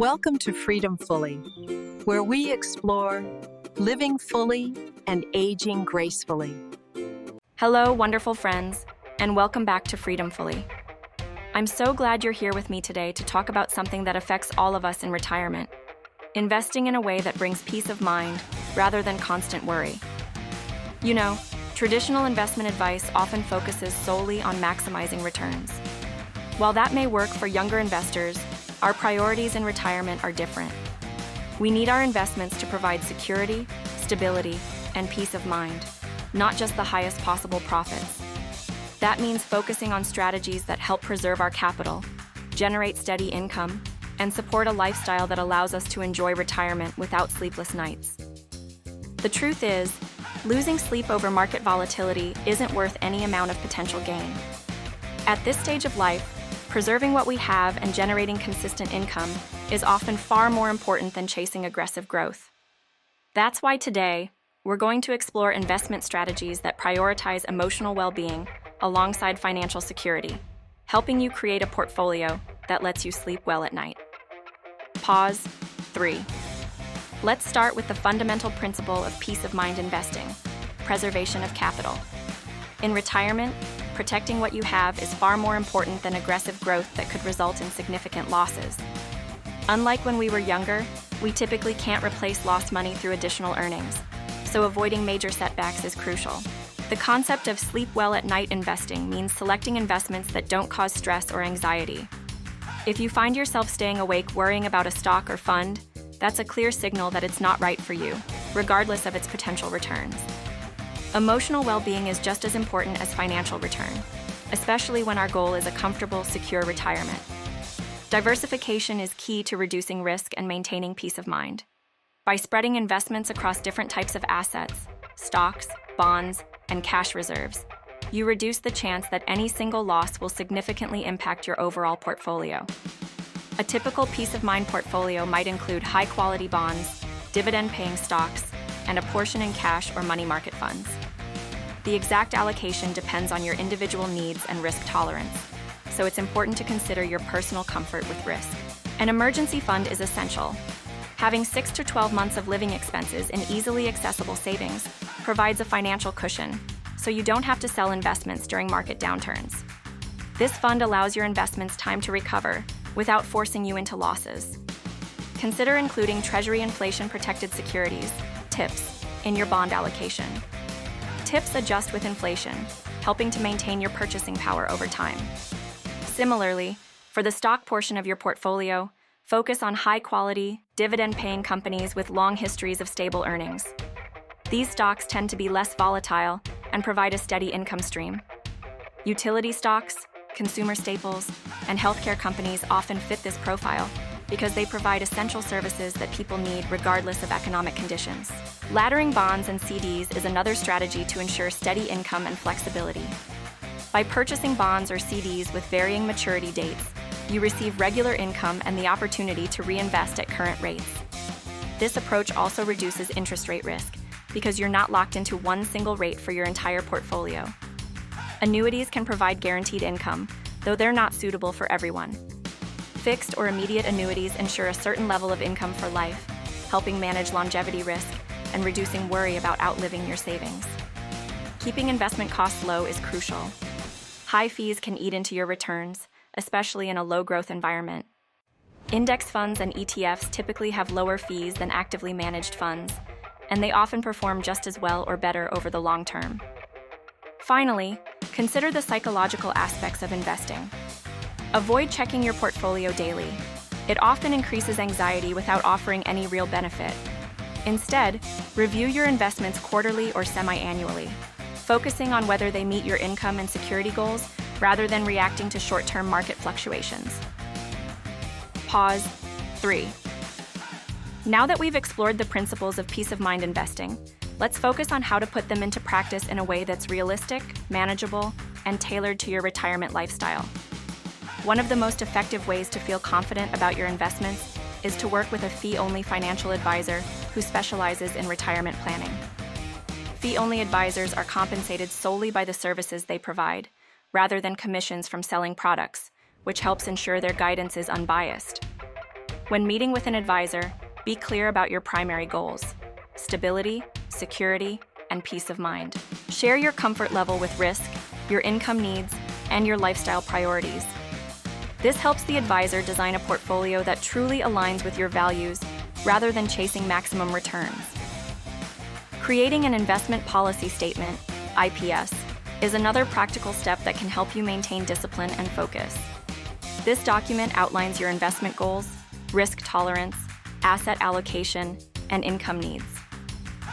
Welcome to Freedom Fully, where we explore living fully and aging gracefully. Hello, wonderful friends, and welcome back to Freedomfully. I'm so glad you're here with me today to talk about something that affects all of us in retirement, investing in a way that brings peace of mind rather than constant worry. You know, traditional investment advice often focuses solely on maximizing returns. While that may work for younger investors, our priorities in retirement are different. We need our investments to provide security, stability, and peace of mind, not just the highest possible profits. That means focusing on strategies that help preserve our capital, generate steady income, and support a lifestyle that allows us to enjoy retirement without sleepless nights. The truth is, losing sleep over market volatility isn't worth any amount of potential gain. At this stage of life, preserving what we have and generating consistent income is often far more important than chasing aggressive growth. That's why today, we're going to explore investment strategies that prioritize emotional well-being alongside financial security, helping you create a portfolio that lets you sleep well at night. Pause 3. Let's start with the fundamental principle of peace of mind investing, preservation of capital. In retirement, protecting what you have is far more important than aggressive growth that could result in significant losses. Unlike when we were younger, we typically can't replace lost money through additional earnings, so avoiding major setbacks is crucial. The concept of sleep well at night investing means selecting investments that don't cause stress or anxiety. If you find yourself staying awake worrying about a stock or fund, that's a clear signal that it's not right for you, regardless of its potential returns. Emotional well-being is just as important as financial return, especially when our goal is a comfortable, secure retirement. Diversification is key to reducing risk and maintaining peace of mind. By spreading investments across different types of assets, stocks, bonds, and cash reserves, you reduce the chance that any single loss will significantly impact your overall portfolio. A typical peace of mind portfolio might include high-quality bonds, dividend-paying stocks, and a portion in cash or money market funds. The exact allocation depends on your individual needs and risk tolerance, so it's important to consider your personal comfort with risk. An emergency fund is essential. Having 6 to 12 months of living expenses in easily accessible savings provides a financial cushion, so you don't have to sell investments during market downturns. This fund allows your investments time to recover without forcing you into losses. Consider including Treasury inflation-protected securities, TIPS, in your bond allocation. TIPS adjust with inflation, helping to maintain your purchasing power over time. Similarly, for the stock portion of your portfolio, focus on high-quality, dividend-paying companies with long histories of stable earnings. These stocks tend to be less volatile and provide a steady income stream. Utility stocks, consumer staples, and healthcare companies often fit this profile because they provide essential services that people need regardless of economic conditions. Laddering bonds and CDs is another strategy to ensure steady income and flexibility. By purchasing bonds or CDs with varying maturity dates, you receive regular income and the opportunity to reinvest at current rates. This approach also reduces interest rate risk because you're not locked into one single rate for your entire portfolio. Annuities can provide guaranteed income, though they're not suitable for everyone. Fixed or immediate annuities ensure a certain level of income for life, helping manage longevity risk and reducing worry about outliving your savings. Keeping investment costs low is crucial. High fees can eat into your returns, especially in a low-growth environment. Index funds and ETFs typically have lower fees than actively managed funds, and they often perform just as well or better over the long term. Finally, consider the psychological aspects of investing. Avoid checking your portfolio daily. It often increases anxiety without offering any real benefit. Instead, review your investments quarterly or semi-annually, focusing on whether they meet your income and security goals rather than reacting to short-term market fluctuations. Pause 3. Now that we've explored the principles of peace of mind investing, let's focus on how to put them into practice in a way that's realistic, manageable, and tailored to your retirement lifestyle. One of the most effective ways to feel confident about your investments is to work with a fee-only financial advisor who specializes in retirement planning. Fee-only advisors are compensated solely by the services they provide, rather than commissions from selling products, which helps ensure their guidance is unbiased. When meeting with an advisor, be clear about your primary goals: stability, security, and peace of mind. Share your comfort level with risk, your income needs, and your lifestyle priorities. This helps the advisor design a portfolio that truly aligns with your values rather than chasing maximum returns. Creating an investment policy statement, IPS, is another practical step that can help you maintain discipline and focus. This document outlines your investment goals, risk tolerance, asset allocation, and income needs.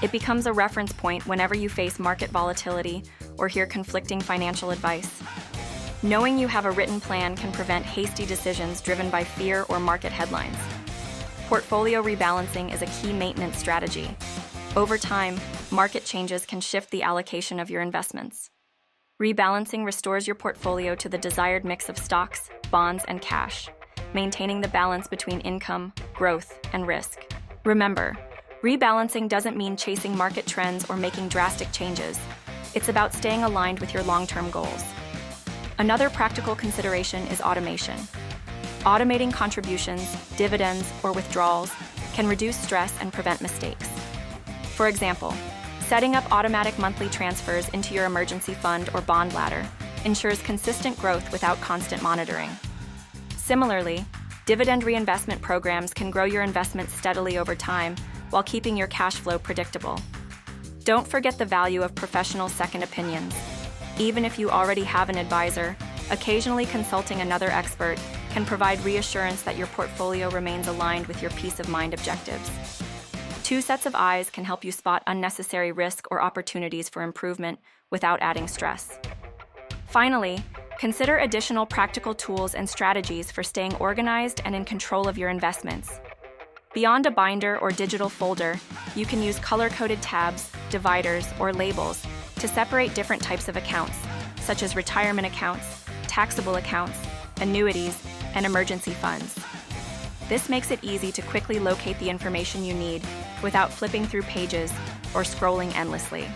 It becomes a reference point whenever you face market volatility or hear conflicting financial advice. Knowing you have a written plan can prevent hasty decisions driven by fear or market headlines. Portfolio rebalancing is a key maintenance strategy. Over time, market changes can shift the allocation of your investments. Rebalancing restores your portfolio to the desired mix of stocks, bonds, and cash, maintaining the balance between income, growth, and risk. Remember, rebalancing doesn't mean chasing market trends or making drastic changes. It's about staying aligned with your long-term goals. Another practical consideration is automation. Automating contributions, dividends, or withdrawals can reduce stress and prevent mistakes. For example, setting up automatic monthly transfers into your emergency fund or bond ladder ensures consistent growth without constant monitoring. Similarly, dividend reinvestment programs can grow your investments steadily over time while keeping your cash flow predictable. Don't forget the value of professional second opinions. Even if you already have an advisor, occasionally consulting another expert can provide reassurance that your portfolio remains aligned with your peace of mind objectives. Two sets of eyes can help you spot unnecessary risk or opportunities for improvement without adding stress. Finally, consider additional practical tools and strategies for staying organized and in control of your investments. Beyond a binder or digital folder, you can use color-coded tabs, dividers, or labels to separate different types of accounts, such as retirement accounts, taxable accounts, annuities, and emergency funds. This makes it easy to quickly locate the information you need without flipping through pages or scrolling endlessly.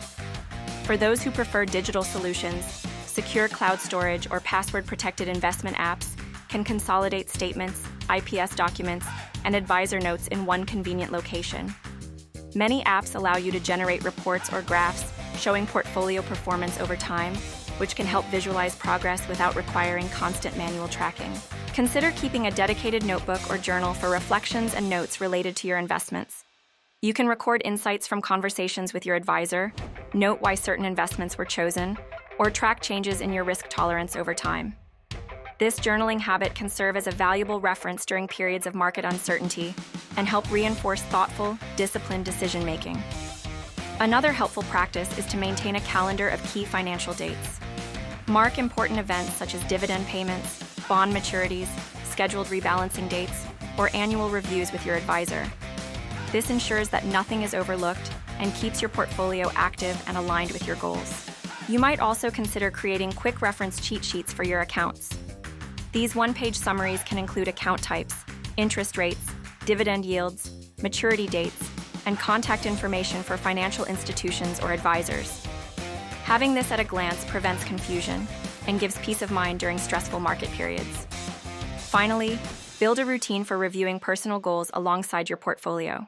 For those who prefer digital solutions, secure cloud storage or password-protected investment apps can consolidate statements, IPS documents, and advisor notes in one convenient location. Many apps allow you to generate reports or graphs showing portfolio performance over time, which can help visualize progress without requiring constant manual tracking. Consider keeping a dedicated notebook or journal for reflections and notes related to your investments. You can record insights from conversations with your advisor, note why certain investments were chosen, or track changes in your risk tolerance over time. This journaling habit can serve as a valuable reference during periods of market uncertainty and help reinforce thoughtful, disciplined decision-making. Another helpful practice is to maintain a calendar of key financial dates. Mark important events such as dividend payments, bond maturities, scheduled rebalancing dates, or annual reviews with your advisor. This ensures that nothing is overlooked and keeps your portfolio active and aligned with your goals. You might also consider creating quick reference cheat sheets for your accounts. These one-page summaries can include account types, interest rates, dividend yields, maturity dates, and contact information for financial institutions or advisors. Having this at a glance prevents confusion and gives peace of mind during stressful market periods. Finally, build a routine for reviewing personal goals alongside your portfolio.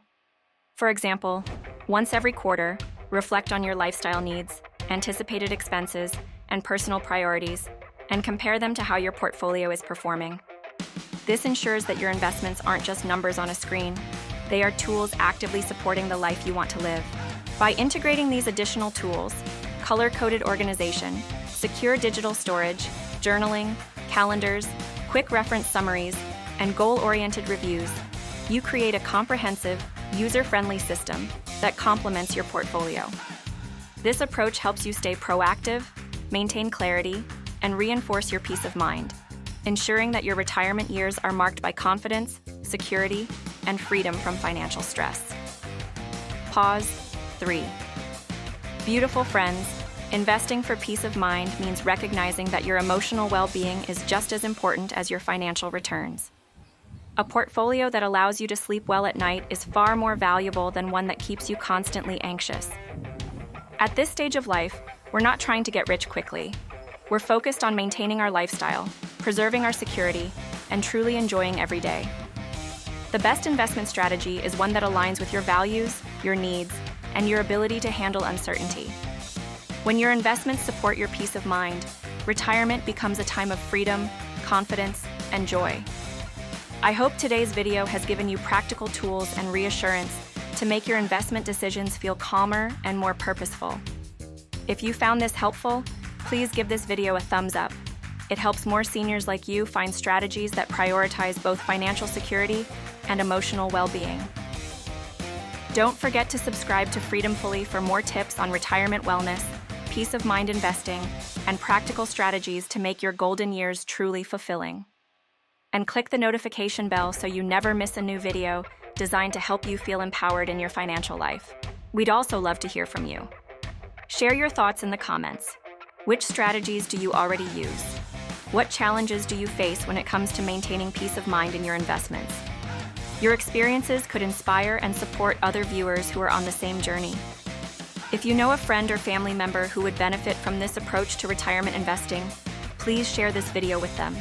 For example, once every quarter, reflect on your lifestyle needs, anticipated expenses, and personal priorities, and compare them to how your portfolio is performing. This ensures that your investments aren't just numbers on a screen. They are tools actively supporting the life you want to live. By integrating these additional tools, color-coded organization, secure digital storage, journaling, calendars, quick reference summaries, and goal-oriented reviews, you create a comprehensive, user-friendly system that complements your portfolio. This approach helps you stay proactive, maintain clarity, and reinforce your peace of mind, ensuring that your retirement years are marked by confidence, security, and freedom from financial stress. Pause 3. Beautiful friends, investing for peace of mind means recognizing that your emotional well-being is just as important as your financial returns. A portfolio that allows you to sleep well at night is far more valuable than one that keeps you constantly anxious. At this stage of life, we're not trying to get rich quickly. We're focused on maintaining our lifestyle, preserving our security, and truly enjoying every day. The best investment strategy is one that aligns with your values, your needs, and your ability to handle uncertainty. When your investments support your peace of mind, retirement becomes a time of freedom, confidence, and joy. I hope today's video has given you practical tools and reassurance to make your investment decisions feel calmer and more purposeful. If you found this helpful, please give this video a thumbs up. It helps more seniors like you find strategies that prioritize both financial security and emotional well-being. Don't forget to subscribe to Freedomfully for more tips on retirement wellness, peace of mind investing, and practical strategies to make your golden years truly fulfilling. And click the notification bell so you never miss a new video designed to help you feel empowered in your financial life. We'd also love to hear from you. Share your thoughts in the comments. Which strategies do you already use? What challenges do you face when it comes to maintaining peace of mind in your investments? Your experiences could inspire and support other viewers who are on the same journey. If you know a friend or family member who would benefit from this approach to retirement investing, please share this video with them.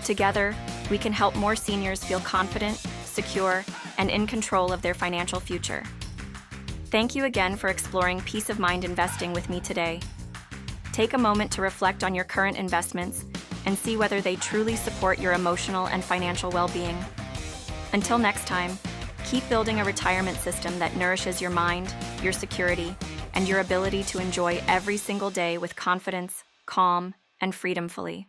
Together, we can help more seniors feel confident, secure, and in control of their financial future. Thank you again for exploring peace of mind investing with me today. Take a moment to reflect on your current investments and see whether they truly support your emotional and financial well-being. Until next time, keep building a retirement system that nourishes your mind, your security, and your ability to enjoy every single day with confidence, calm, and freedomfully.